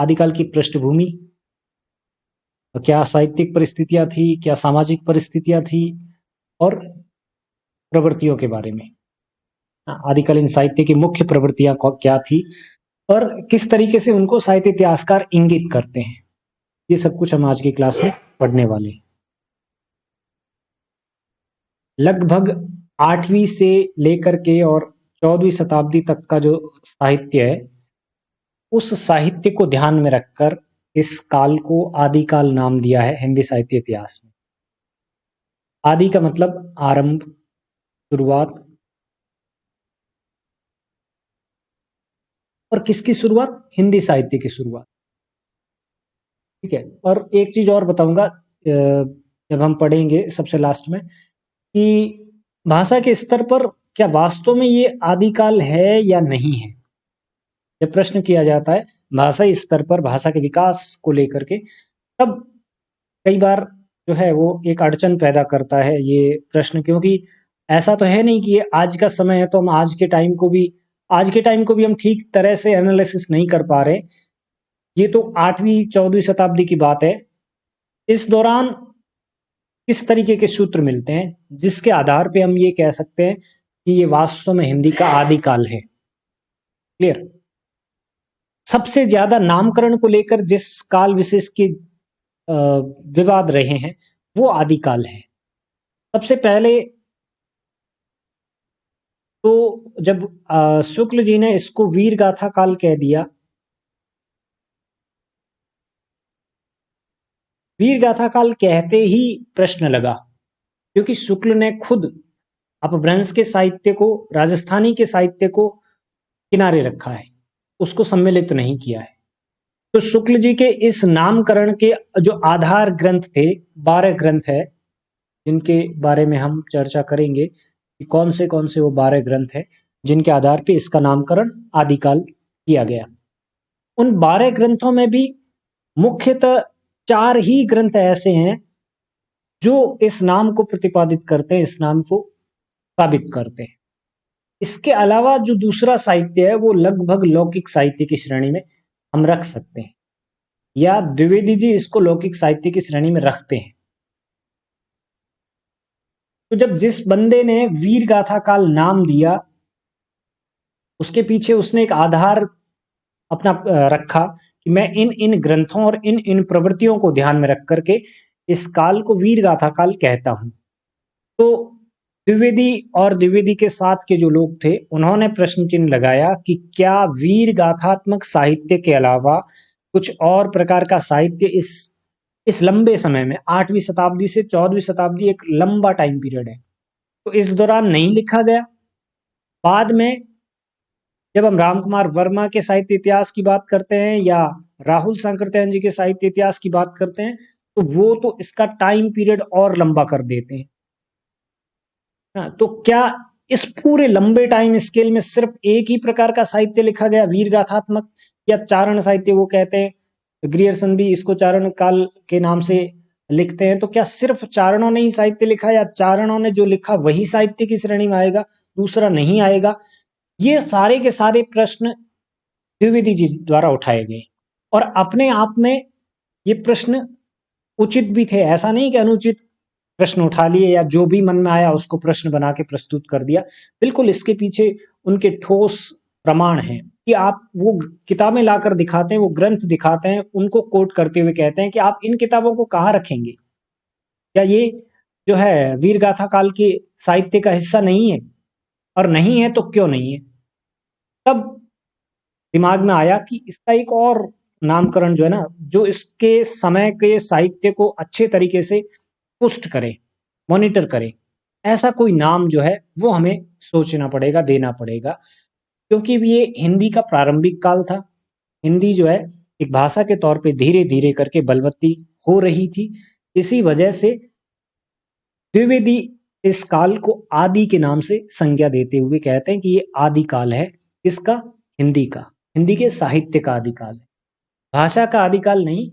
आदिकाल की पृष्ठभूमि, क्या साहित्यिक परिस्थितियां थी, क्या सामाजिक परिस्थितियां थी, और प्रवृत्तियों के बारे में। आदिकालीन साहित्य की मुख्य प्रवृत्तियां क्या थी और किस तरीके से उनको साहित्य इतिहासकार इंगित करते हैं, ये सब कुछ हम आज की क्लास में पढ़ने वाले हैं। लगभग 8वीं से लेकर के और 14वीं शताब्दी तक का जो साहित्य है, उस साहित्य को ध्यान में रखकर इस काल को आदिकाल नाम दिया है हिंदी साहित्य इतिहास में। आदि का मतलब आरंभ, शुरुआत, और किसकी शुरुआत? हिंदी साहित्य की शुरुआत। ठीक है, और एक चीज और बताऊंगा जब हम पढ़ेंगे सबसे लास्ट में, कि भाषा के स्तर पर क्या वास्तव में ये आदिकाल है या नहीं है। जब प्रश्न किया जाता है भाषाई स्तर पर, भाषा के विकास को लेकर के, तब कई बार जो है वो एक अड़चन पैदा करता है ये प्रश्न, क्योंकि ऐसा तो है नहीं कि ये आज का समय है तो हम आज के टाइम को भी हम ठीक तरह से एनालिसिस नहीं कर पा रहे। ये तो 8वीं 14वीं शताब्दी की बात है। इस दौरान किस तरीके के सूत्र मिलते हैं जिसके आधार पे हम ये कह सकते हैं कि ये वास्तव में हिंदी का आदिकाल है। क्लियर? सबसे ज्यादा नामकरण को लेकर जिस काल विशेष के विवाद रहे हैं वो आदिकाल है। सबसे पहले तो जब शुक्ल जी ने इसको वीर गाथा काल कह दिया, वीर गाथा काल कहते ही प्रश्न लगा, क्योंकि शुक्ल ने खुद अपभ्रंश के साहित्य को, राजस्थानी के साहित्य को किनारे रखा है, उसको सम्मिलित नहीं किया है। तो शुक्ल जी के इस नामकरण के जो आधार ग्रंथ थे, 12 ग्रंथ है जिनके बारे में हम चर्चा करेंगे कि कौन से वो 12 ग्रंथ है जिनके आधार पे इसका नामकरण आदिकाल किया गया। उन 12 ग्रंथों में भी मुख्यतः 4 ही ग्रंथ ऐसे हैं जो इस नाम को प्रतिपादित करते हैं, इस नाम को साबित करते हैं। इसके अलावा जो दूसरा साहित्य है वो लगभग लौकिक साहित्य की श्रेणी में हम रख सकते हैं, या द्विवेदी जी इसको लौकिक साहित्य की श्रेणी में रखते हैं। तो जब जिस बंदे ने वीर गाथा काल नाम दिया, उसके पीछे उसने एक आधार अपना रखा कि मैं इन इन ग्रंथों और इन इन प्रवृत्तियों को ध्यान में रख करके इस काल को वीर गाथा काल कहता हूं। तो द्विवेदी और द्विवेदी के साथ के जो लोग थे उन्होंने प्रश्न चिन्ह लगाया कि क्या वीर गाथात्मक साहित्य के अलावा कुछ और प्रकार का साहित्य इस लंबे समय में, 8वीं शताब्दी से 14वीं शताब्दी एक लंबा टाइम पीरियड है, तो इस दौरान नहीं लिखा गया। बाद में जब हम राम कुमार वर्मा के साहित्य इतिहास की बात करते हैं या राहुल सांकृत्यायन जी के साहित्य इतिहास की बात करते हैं, तो वो तो इसका टाइम पीरियड और लंबा कर देते हैं। तो क्या इस पूरे लंबे टाइम स्केल में सिर्फ एक ही प्रकार का साहित्य लिखा गया, वीर गाथात्मक या चारण साहित्य वो कहते हैं, ग्रियर्सन भी इसको चारण काल के नाम से लिखते हैं। तो क्या सिर्फ चारणों ने ही साहित्य लिखा, या चारणों ने जो लिखा वही साहित्य की श्रेणी में आएगा, दूसरा नहीं आएगा? ये सारे के सारे प्रश्न द्विवेदी जी द्वारा उठाए गए, और अपने आप में ये प्रश्न उचित भी थे। ऐसा नहीं कि अनुचित प्रश्न उठा लिए या जो भी मन में आया उसको प्रश्न बना के प्रस्तुत कर दिया। बिल्कुल इसके पीछे उनके ठोस प्रमाण हैं कि आप वो किताबें लाकर दिखाते हैं, वो ग्रंथ दिखाते हैं, उनको कोट करते हुए कहते हैं कि आप इन किताबों को कहाँ रखेंगे, क्या ये जो है वीर गाथा काल के साहित्य का हिस्सा नहीं है, और नहीं है तो क्यों नहीं है? तब दिमाग में आया कि इसका एक और नामकरण जो है ना, जो इसके समय के साहित्य को अच्छे तरीके से पुष्ट करे, मॉनिटर करे, ऐसा कोई नाम जो है वो हमें सोचना पड़ेगा, देना पड़ेगा। क्योंकि ये हिंदी का प्रारंभिक काल था। हिंदी जो है एक भाषा के तौर पे धीरे धीरे करके बलवती हो रही थी। इसी वजह से द्विवेदी इस काल को आदि के नाम से संज्ञा देते हुए कहते हैं कि ये आदि काल है। इसका? हिंदी का, हिंदी के साहित्य का आदिकाल है, भाषा का आदिकाल नहीं,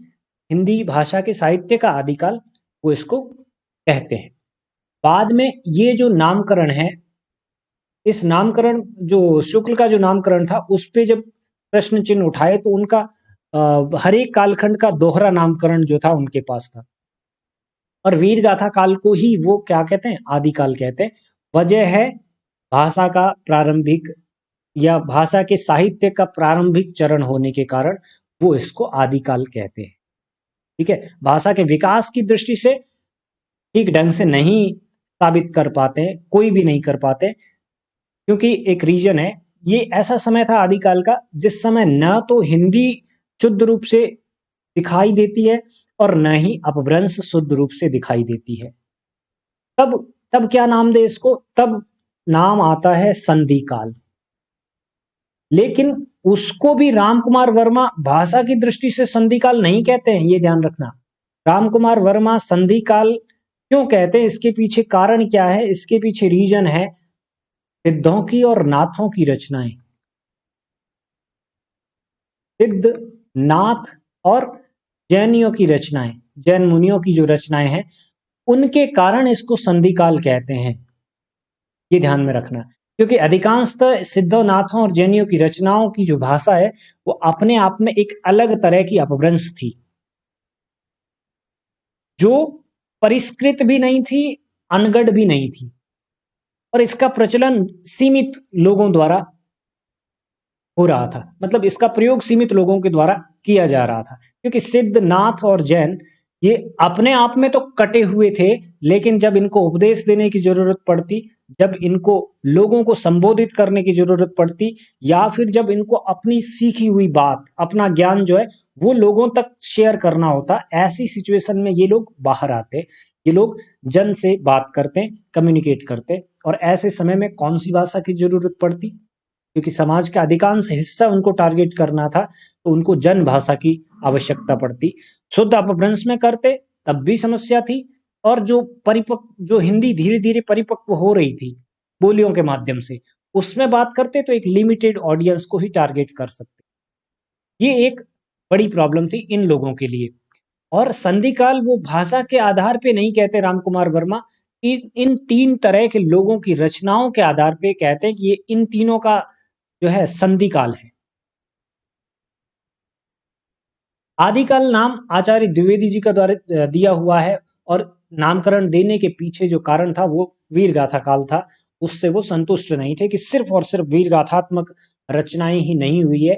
हिंदी भाषा के साहित्य का आदिकाल वो इसको कहते हैं। बाद में ये जो नामकरण है, इस नामकरण जो शुक्ल का जो नामकरण था उस पे जब प्रश्न चिन्ह उठाए तो उनका हर एक कालखंड का दोहरा नामकरण जो था उनके पास था। और वीर गाथा काल को ही वो क्या कहते हैं, आदिकाल कहते हैं। वजह है भाषा का प्रारंभिक या भाषा के साहित्य का प्रारंभिक चरण होने के कारण वो इसको आदिकाल कहते हैं। ठीक है, भाषा के विकास की दृष्टि से ठीक ढंग से नहीं साबित कर पाते हैं, कोई भी नहीं कर पाते, क्योंकि एक रीजन है, ये ऐसा समय था आदिकाल का जिस समय न तो हिंदी शुद्ध रूप से दिखाई देती है और न ही अपभ्रंश शुद्ध रूप से दिखाई देती है। तब तब क्या नाम दे इसको, तब नाम आता है संधि काल। लेकिन उसको भी राम कुमार वर्मा भाषा की दृष्टि से संधि काल नहीं कहते हैं, ये ध्यान रखना। राम कुमार वर्मा संधि काल क्यों कहते हैं, इसके पीछे कारण क्या है, इसके पीछे रीजन है सिद्धों की और नाथों की रचनाएं। सिद्ध, नाथ और जैनियों की रचनाएं, जैन मुनियों की जो रचनाएं हैं, उनके कारण इसको संधि काल कहते हैं। ये ध्यान में रखना, क्योंकि अधिकांशतः सिद्धों, नाथों और जैनियों की रचनाओं की जो भाषा है वो अपने आप में एक अलग तरह की अपभ्रंश थी, जो परिष्कृत भी नहीं थी, अनगढ़ भी नहीं थी, और इसका प्रचलन सीमित लोगों द्वारा हो रहा था। मतलब इसका प्रयोग सीमित लोगों के द्वारा किया जा रहा था, क्योंकि सिद्ध, नाथ और जैन ये अपने आप में तो कटे हुए थे, लेकिन जब इनको उपदेश देने की जरूरत पड़ती, जब इनको लोगों को संबोधित करने की जरूरत पड़ती, या फिर जब इनको अपनी सीखी हुई बात, अपना ज्ञान जो है वो लोगों तक शेयर करना होता, ऐसी सिचुएशन में ये लोग बाहर आते, ये लोग जन से बात करते, कम्युनिकेट करते। और ऐसे समय में कौन सी भाषा की जरूरत पड़ती, क्योंकि समाज का अधिकांश हिस्सा उनको टारगेट करना था, तो उनको जन भाषा की आवश्यकता पड़ती। शुद्ध अपभ्रंश में करते तब भी समस्या थी, और जो परिपक्व, जो हिंदी धीरे धीरे परिपक्व हो रही थी बोलियों के माध्यम से, उसमें बात करते तो एक लिमिटेड ऑडियंस को ही टारगेट कर सकते। ये एक बड़ी प्रॉब्लम थी इन लोगों के लिए। और संधि काल वो भाषा के आधार पे नहीं कहते राम कुमार वर्मा, इन तीन तरह के लोगों की रचनाओं के आधार पे कहते हैं कि ये इन तीनों का जो है संधि काल है। आदिकाल नाम आचार्य द्विवेदी जी का द्वारा दिया हुआ है, और नामकरण देने के पीछे जो कारण था वो वीर गाथा काल था। उससे वो संतुष्ट नहीं थे कि सिर्फ और सिर्फ वीर गाथात्मक रचनाएं ही नहीं हुई है।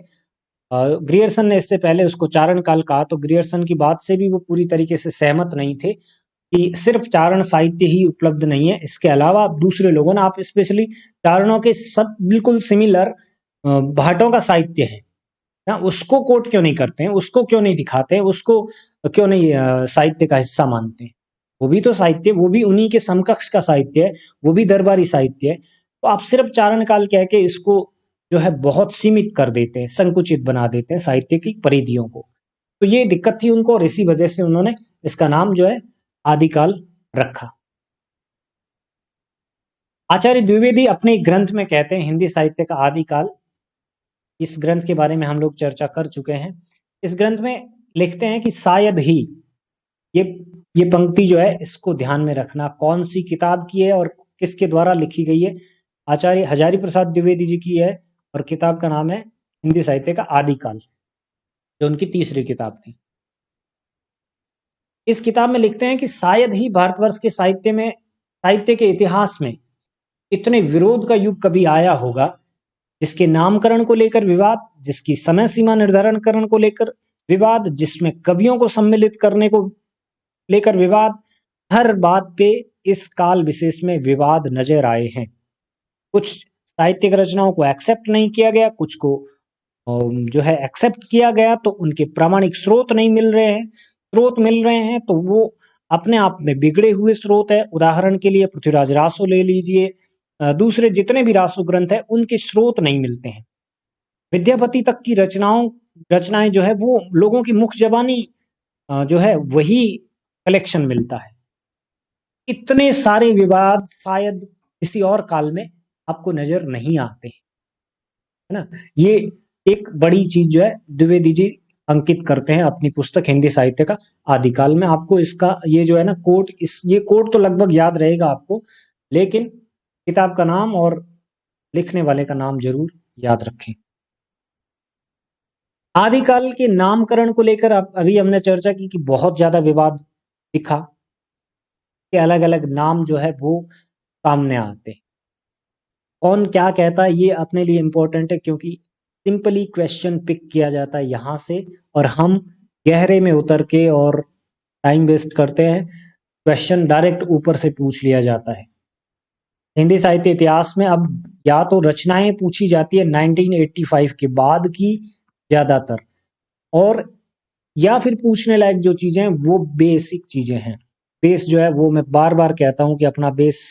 ग्रियर्सन ने इससे पहले उसको चारण काल कहा, तो ग्रियर्सन की बात से भी वो पूरी तरीके से सहमत नहीं थे कि सिर्फ चारण साहित्य ही उपलब्ध नहीं है, इसके अलावा दूसरे लोगों ने, आप स्पेशली चारणों के सब बिल्कुल सिमिलर भाटों का साहित्य है ना, उसको कोट क्यों नहीं करते हैं, उसको क्यों नहीं दिखाते हैं, उसको क्यों नहीं साहित्य का हिस्सा मानते हैं। वो भी तो साहित्य, वो भी उन्हीं के समकक्ष का साहित्य है, वो भी दरबारी साहित्य है। तो आप सिर्फ चारण काल कह के इसको जो है बहुत सीमित कर देते हैं, संकुचित बना देते हैं साहित्य की परिधियों को। तो ये दिक्कत थी उनको, और इसी वजह से उन्होंने इसका नाम जो है आदिकाल रखा। आचार्य द्विवेदी अपने ग्रंथ में कहते हैं हिंदी साहित्य का आदिकाल, इस ग्रंथ के बारे में हम लोग चर्चा कर चुके हैं। इस ग्रंथ में लिखते हैं कि शायद ही, ये ये पंक्ति जो है इसको ध्यान में रखना, कौन सी किताब की है और किसके द्वारा लिखी गई है। आचार्य हजारी प्रसाद द्विवेदी जी की है, और किताब का नाम है हिंदी साहित्य का आदिकाल, जो उनकी तीसरी किताब थी। इस किताब में लिखते हैं कि शायद ही भारतवर्ष के साहित्य के इतिहास में इतने विरोध का युग कभी आया होगा, जिसके नामकरण को लेकर विवाद, जिसकी समय सीमा निर्धारण करण को लेकर विवाद, जिसमें कवियों को सम्मिलित करने को लेकर विवाद, हर बात पे इस काल विशेष में विवाद नजर आए हैं। कुछ साहित्यिक रचनाओं को एक्सेप्ट नहीं किया गया, कुछ को जो है एक्सेप्ट किया गया, तो उनके प्रामाणिक स्रोत नहीं मिल रहे हैं। स्रोत मिल रहे हैं तो वो अपने आप में बिगड़े हुए स्रोत है। उदाहरण के लिए पृथ्वीराज रासो ले लीजिए, दूसरे जितने भी रासो ग्रंथ है उनके स्रोत नहीं मिलते हैं। विद्यापति तक की रचनाएं जो है वो लोगों की मुख जबानी जो है वही कलेक्शन मिलता है। इतने सारे विवाद शायद किसी और काल में आपको नजर नहीं आते, है ना। ये एक बड़ी चीज जो है द्विवेदी जी अंकित करते हैं अपनी पुस्तक हिंदी साहित्य का आदिकाल में। आपको इसका ये जो है ना कोट, ये कोट तो लगभग याद रहेगा आपको, लेकिन किताब का नाम और लिखने वाले का नाम जरूर याद रखें। आदिकाल के नामकरण को लेकर अभी हमने चर्चा की कि बहुत ज्यादा विवाद दिखा कि अलग अलग नाम जो है वो सामने आते हैं। कौन क्या कहता है ये अपने लिए इम्पोर्टेंट है, क्योंकि सिंपली क्वेश्चन पिक किया जाता है यहाँ से और हम गहरे में उतर के और टाइम वेस्ट करते हैं। क्वेश्चन डायरेक्ट ऊपर से पूछ लिया जाता है। हिंदी साहित्य इतिहास में अब या तो रचनाएं पूछी जाती है 1985 के बाद की ज्यादातर, और या फिर पूछने लायक जो चीजें हैं वो बेसिक चीजें हैं। बेस जो है वो मैं बार बार कहता हूं कि अपना बेस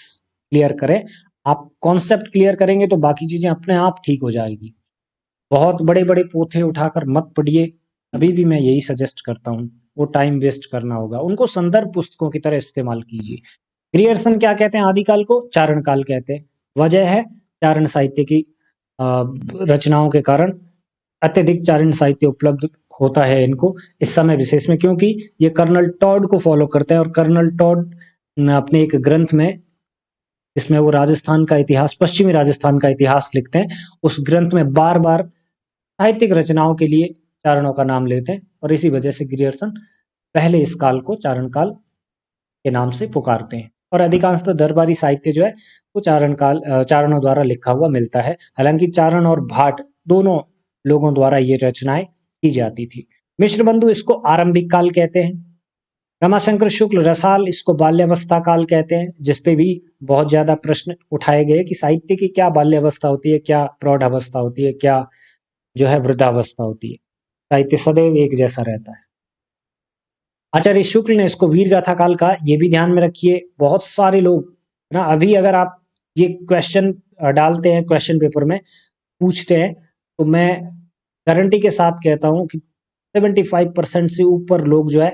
क्लियर करें। आप कॉन्सेप्ट क्लियर करेंगे तो बाकी चीजें अपने आप ठीक हो जाएगी। बहुत बड़े बड़े पोथे उठाकर मत पढ़िए, अभी भी मैं यही सजेस्ट करता हूँ, वो टाइम वेस्ट करना होगा। उनको संदर्भ पुस्तकों की तरह इस्तेमाल कीजिए। ग्रियर्सन क्या कहते हैं आदिकाल को? चारण काल कहते हैं। वजह है चारण साहित्य की रचनाओं के कारण अत्यधिक चारण साहित्य उपलब्ध होता है इनको इस समय विशेष में, क्योंकि ये कर्नल टॉड को फॉलो करते हैं। और कर्नल टॉड अपने एक ग्रंथ में, जिसमें वो राजस्थान का इतिहास, पश्चिमी राजस्थान का इतिहास लिखते हैं, उस ग्रंथ में बार बार साहित्यिक रचनाओं के लिए चारणों का नाम लेते हैं, और इसी वजह से ग्रियर्सन पहले इस काल को चारण काल के नाम से पुकारते हैं। और अधिकांशतः दरबारी साहित्य जो है वो चारणों द्वारा लिखा हुआ मिलता है। हालांकि चारण और भाट दोनों लोगों द्वारा ये रचनाएं की जाती थी। मिश्र बंधु इसको आरंभिक काल कहते हैं। रमाशंकर शुक्ल रसाल इसको बाल्यावस्था काल कहते हैं, जिसपे भी बहुत ज्यादा प्रश्न उठाए गए कि साहित्य की क्या बाल्यावस्था होती है, क्या प्रौढ़ अवस्था होती है, क्या जो है वृद्धावस्था होती है। साहित्य सदैव एक जैसा रहता है। आचार्य शुक्ल ने इसको वीर गाथा काल का, ये भी ध्यान में रखिए। बहुत सारे लोग ना, अभी अगर आप ये क्वेश्चन डालते हैं क्वेश्चन पेपर में, पूछते हैं, तो मैं गारंटी के साथ कहता हूं कि 75% से ऊपर लोग जो है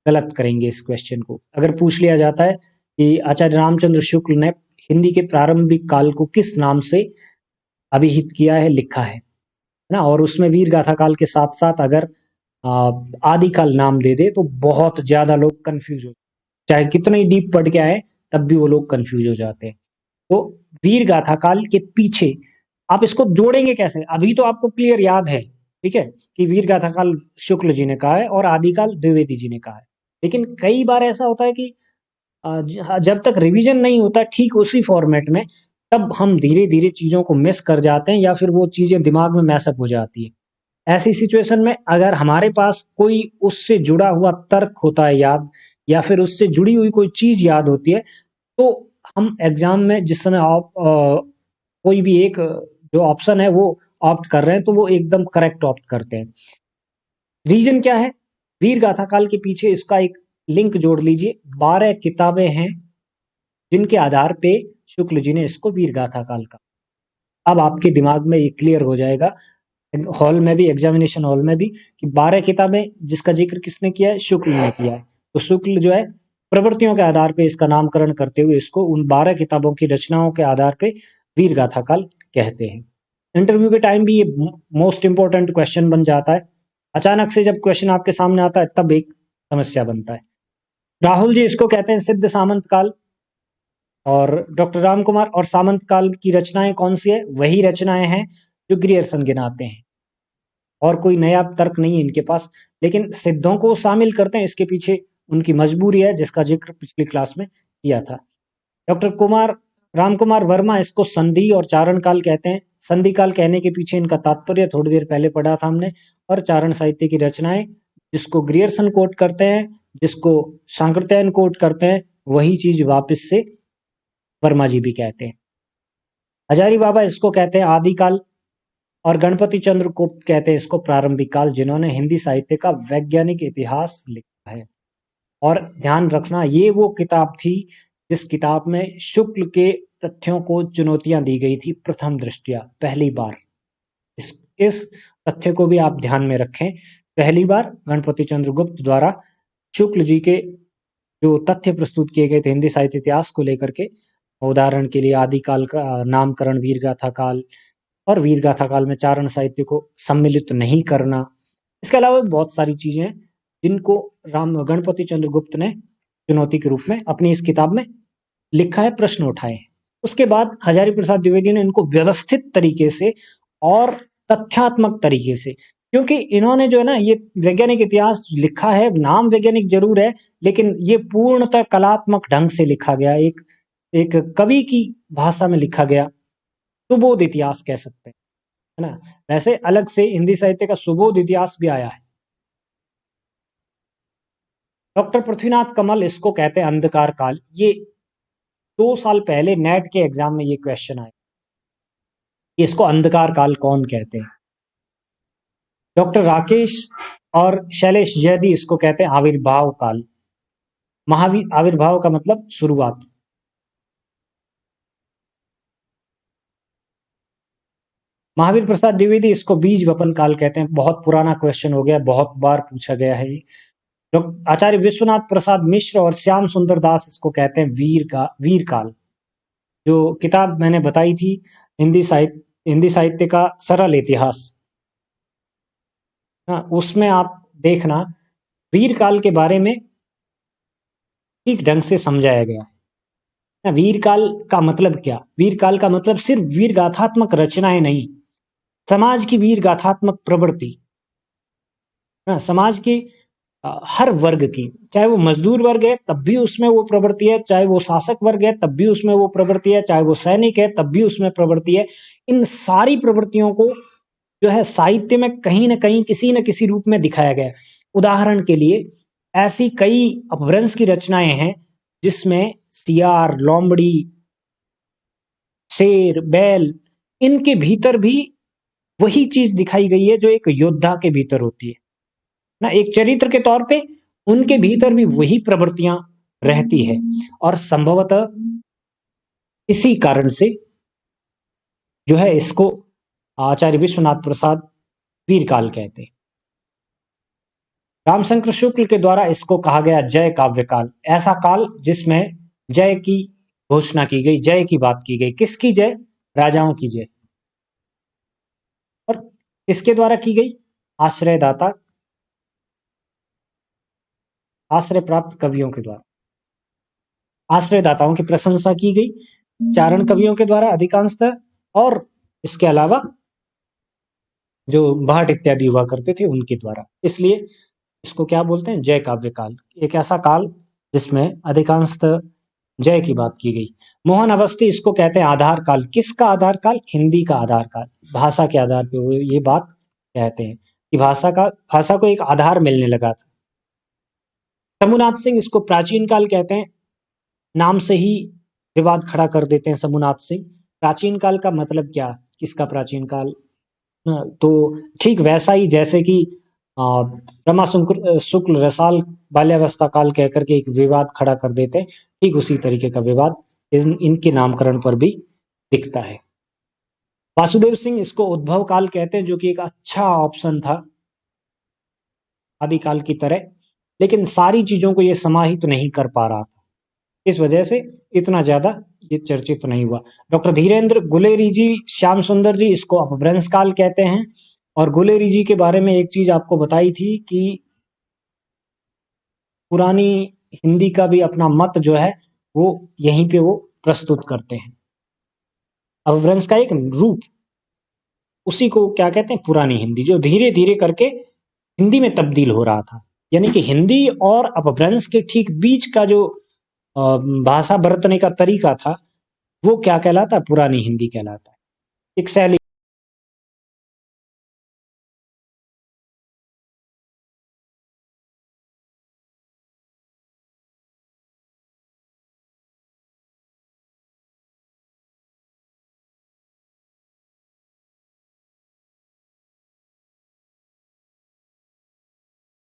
गलत करेंगे इस क्वेश्चन को। अगर पूछ लिया जाता है कि आचार्य रामचंद्र शुक्ल ने हिंदी के प्रारंभिक काल को किस नाम से अभिहित किया है, लिखा है ना, और उसमें वीर गाथा काल के साथ साथ अगर आदिकाल नाम दे दे, तो बहुत ज्यादा लोग कंफ्यूज हो, चाहे कितने ही डीप पढ़ के आए तब भी वो लोग कंफ्यूज हो जाते हैं। तो वीर गाथा काल के पीछे आप इसको जोड़ेंगे कैसे? अभी तो आपको क्लियर याद है, ठीक है, कि वीर गाथा काल शुक्ल जी ने कहा है और आदिकाल द्विवेदी जी ने कहा है। लेकिन कई बार ऐसा होता है कि जब तक रिवीजन नहीं होता ठीक उसी फॉर्मेट में, तब हम धीरे धीरे चीजों को मिस कर जाते हैं या फिर वो चीजें दिमाग में मैसअप हो जाती है। ऐसी सिचुएशन में अगर हमारे पास कोई उससे जुड़ा हुआ तर्क होता है याद, या फिर उससे जुड़ी हुई कोई चीज याद होती है, तो हम एग्जाम में जिस समय आप कोई भी एक जो ऑप्शन है वो ऑप्ट कर रहे हैं, तो वो एकदम करेक्ट ऑप्ट करते हैं। रीजन क्या है? वीर गाथा काल के पीछे इसका एक लिंक जोड़ लीजिए। 12 किताबें हैं जिनके आधार पे शुक्ल जी ने इसको वीर गाथा काल का। अब आपके दिमाग में ये क्लियर हो जाएगा, हॉल में भी, एग्जामिनेशन हॉल में भी, कि 12 किताबें जिसका जिक्र किसने किया है? शुक्ल ने किया है। तो शुक्ल जो है प्रवृत्तियों के आधार पे इसका नामकरण करते हुए इसको उन 12 किताबों की रचनाओं के आधार पे वीर गाथा काल कहते हैं। इंटरव्यू के टाइम भी ये मोस्ट इंपॉर्टेंट क्वेश्चन बन जाता है। अचानक से जब क्वेश्चन आपके सामने आता है तब एक समस्या बनता है। राहुल जी इसको कहते हैं सिद्ध सामंत काल, और डॉक्टर राम कुमार और सामंत काल की रचनाएं कौन सी है? वही रचनाएं हैं जो ग्रियर्सन गिनाते हैं, और कोई नया तर्क नहीं है इनके पास, लेकिन सिद्धों को शामिल करते हैं, इसके पीछे उनकी मजबूरी है जिसका जिक्र पिछली क्लास में किया था। डॉक्टर राम कुमार वर्मा इसको संधि और चारण काल कहते हैं। संधि काल कहने के पीछे इनका तात्पर्य थोड़ी देर पहले पढ़ा था हमने। और चारण साहित्य की रचनाएं जिसको ग्रियर्सन कोट करते हैं, जिसको सांकृत्यायन कोट करते हैं, वही चीज वापस से वर्मा जी भी कहते हैं। हजारी बाबा इसको कहते हैं आदिकाल, और गणपति चंद्र गुप्त कहते हैं इसको प्रारंभिक काल, जिन्होंने हिंदी साहित्य का वैज्ञानिक इतिहास लिखा है। और ध्यान रखना, ये वो किताब थी जिस किताब में शुक्ल के तथ्यों को चुनौतियां दी गई थी प्रथम दृष्टया, पहली बार। इस तथ्य को भी आप ध्यान में रखें। पहली बार गणपति चंद्र गुप्त द्वारा शुक्ल जी के जो तथ्य प्रस्तुत किए गए थे हिंदी साहित्य इतिहास को लेकर के, उदाहरण के लिए आदिकाल का नामकरण वीर गाथा काल, और वीर गाथा काल में चारण साहित्य को सम्मिलित नहीं करना। इसके अलावा बहुत सारी चीजें हैं जिनको गणपति चंद्र गुप्त ने चुनौती के रूप में अपनी इस किताब में लिखा है, प्रश्न उठाए हैं। उसके बाद हजारी प्रसाद द्विवेदी ने इनको व्यवस्थित तरीके से और तथ्यात्मक तरीके से क्योंकि इन्होंने जो है ना ये वैज्ञानिक इतिहास लिखा है, नाम वैज्ञानिक जरूर है, लेकिन ये पूर्णतः कलात्मक ढंग से लिखा गया, एक एक कवि की भाषा में लिखा गया, सुबोध इतिहास कह सकते हैं, है ना। वैसे अलग से हिंदी साहित्य का सुबोध इतिहास भी आया है। डॉक्टर पृथ्वीनाथ कमल इसको कहते हैं अंधकार काल। ये 2 साल पहले नेट के एग्जाम में ये क्वेश्चन आया, इसको अंधकार काल कौन कहते हैं। डॉक्टर राकेश और शैलेश जैदी इसको कहते हैं आविर्भाव काल। महावीर आविर्भाव का मतलब शुरुआत। महावीर प्रसाद द्विवेदी इसको बीज वपन काल कहते हैं। बहुत पुराना क्वेश्चन हो गया, बहुत बार पूछा गया है ये। आचार्य विश्वनाथ प्रसाद मिश्र और श्याम सुंदर दास इसको कहते हैं वीर काल। जो किताब मैंने बताई थी हिंदी साहित्य का सरल इतिहास, उसमें आप देखना वीर काल के बारे में ठीक ढंग से समझाया गया है। वीर काल का मतलब क्या? वीर काल का मतलब सिर्फ वीर गाथात्मक रचनाएं नहीं, समाज की वीर गाथात्मक प्रवृत्ति, समाज की हर वर्ग की, चाहे वो मजदूर वर्ग है तब भी उसमें वो प्रवृत्ति है, चाहे वो शासक वर्ग है तब भी उसमें वो प्रवृत्ति है, चाहे वो सैनिक है तब भी उसमें प्रवृत्ति है। इन सारी प्रवृत्तियों को जो है साहित्य में कहीं ना कहीं किसी न किसी रूप में दिखाया गया है। उदाहरण के लिए ऐसी कई अपभ्रंश की रचनाएं हैं जिसमें सियार, लोमड़ी, शेर, बैल, इनके भीतर भी वही चीज दिखाई गई है जो एक योद्धा के भीतर होती है ना। एक चरित्र के तौर पे उनके भीतर भी वही प्रवृत्तियां रहती है, और संभवतः इसी कारण से जो है इसको आचार्य विश्वनाथ प्रसाद वीरकाल कहते हैं। रामशंकर शुक्ल के द्वारा इसको कहा गया जय काव्य काल। ऐसा काल जिसमें जय की घोषणा की गई, जय की बात की गई। किसकी जय? राजाओं की जय। और किसके द्वारा की गई? आश्रयदाता, आश्रय प्राप्त कवियों के द्वारा आश्रयदाताओं की प्रशंसा की गई, चारण कवियों के द्वारा अधिकांशतः, और इसके अलावा जो भाट इत्यादि हुआ करते थे उनके द्वारा। इसलिए इसको क्या बोलते हैं? जय काव्य काल। एक ऐसा काल जिसमें अधिकांशतः जय की बात की गई। मोहन अवस्थी इसको कहते हैं आधार काल। किसका आधार काल? हिंदी का आधार काल। भाषा के आधार पे वो ये बात कहते हैं कि भाषा को एक आधार मिलने लगा था। शंभुनाथ सिंह इसको प्राचीन काल कहते हैं। नाम से ही विवाद खड़ा कर देते हैं शंभुनाथ सिंह। प्राचीन काल का मतलब क्या? किसका प्राचीन काल? तो ठीक वैसा ही जैसे कि रमा शुक्ल रसाल बाल्यावस्था काल कहकर के एक विवाद खड़ा कर देते हैं, ठीक उसी तरीके का विवाद इनके नामकरण पर भी दिखता है। वासुदेव सिंह इसको उद्भव काल कहते हैं, जो कि एक अच्छा ऑप्शन था आदिकाल की तरह, लेकिन सारी चीजों को ये समाहित नहीं कर पा रहा था, इस वजह से इतना ज्यादा ये चर्चित नहीं हुआ। डॉक्टर धीरेन्द्र गुलेरी जी, श्याम सुंदर जी इसको अपभ्रंश काल कहते हैं। और गुलेरी जी के बारे में एक चीज आपको बताई थी कि पुरानी हिंदी का भी अपना मत जो है वो यहीं पे वो प्रस्तुत करते हैं। अपभ्रंश का एक रूप, उसी को क्या कहते हैं? पुरानी हिंदी, जो धीरे धीरे करके हिंदी में तब्दील हो रहा था। यानी कि हिंदी और अपभ्रंश के ठीक बीच का जो भाषा बरतने का तरीका था वो क्या कहलाता है? पुरानी हिंदी कहलाता है। एक शैली